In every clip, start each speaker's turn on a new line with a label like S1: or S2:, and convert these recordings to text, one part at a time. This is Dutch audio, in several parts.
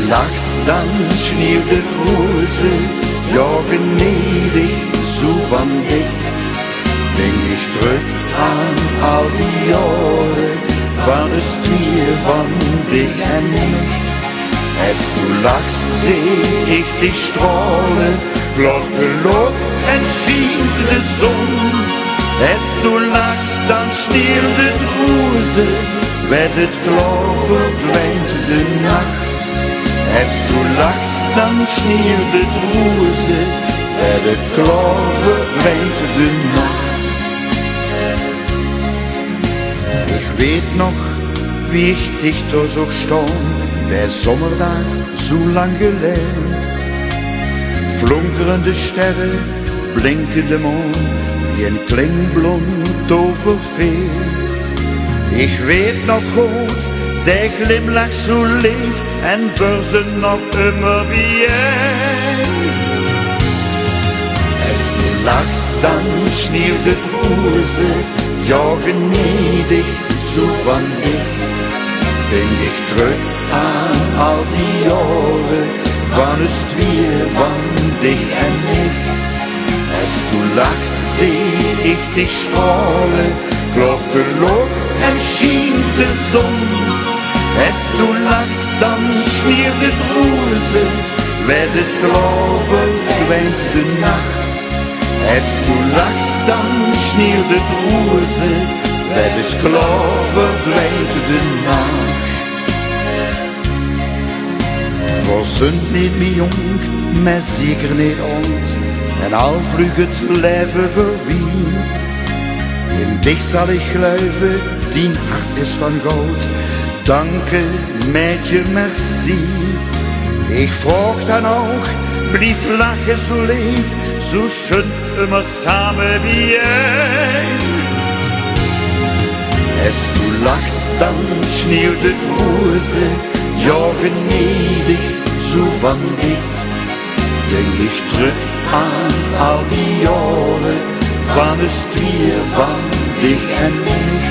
S1: lachst, dann schneeuwt het roze. Ja, gnädig, so van dich. Denk ich terug aan al die jaren van het stier van dich en mich. Als du lachst, seh ich dich strahlen, glott de lucht en schient de zon. Als du lachst, dan schneeuwt het roze, werd het klaar, verdwijnt de nacht. Als du lachst, dan schneeuwt het roze, werd het klaar, verdwijnt de nacht. Ich weet nog wie ich dich da so stehen, der Sommerdag so lang gelegen. Flunkerende Sterren, blinkende Mond, wie ein klingblond Toverfee. Ich weet nog goed, der glimlach so leeft en börsen nog immer wie Als du lachst, dann schneeuwt het roze, ja gnädig, so van dich. Denk ich terug aan al die jaren van het weer van dich en mich. Als du lachst, seh ich dich strahlen, klopt de lucht en schient de zon. Als du lachst, dan schneeuwt het roze, werd het klaar, verdwijnt de nacht. Als du lachst, dan schneeuwt het roze, werd het klaar, verdwijnt de nacht. We zijn niet meer jong, maar zeker niet oud, en al vlug het leven voorbij. In dich zal ik geloven, die hart is van goud. Danke, meidje, merci. Ich frag dan auch, blieb lachen so lief, so schön immer samen wie Als du lachst, dann schneeuwt het roze, ja gnädig, so van dich. Denk ich terug aan al die jaren van het weer van dich en mich.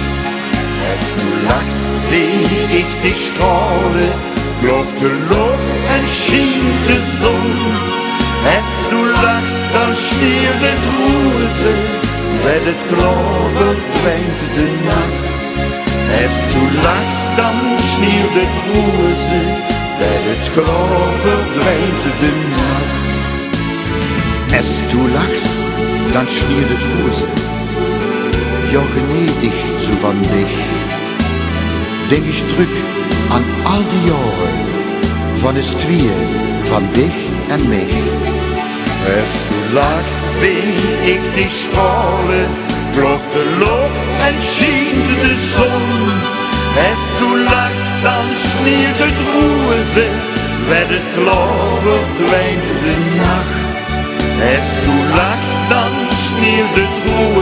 S1: Als du lachst, seh ich dich strahlen, klopt de lucht en schient de zon. Als du lachst, dan schneeuwt het roze, werd het klaar, verdwijnt de nacht. Als du lachst, dan schneeuwt het roze, werd het klaar, verdwijnt de nacht. Als du lachst, dan schneeuwt het roze, ja gnädig, so van dich. Denk ich terug an all die Jahre van het weer van dich en mich. Als du lachst, seh ich dich strahlen, klopt de lucht en schient de zon. Als du lachst, dan schneeuwt het roze, werd het klaar, verdwijnt de nacht. Als du lachst, dan schneeuwt het roze.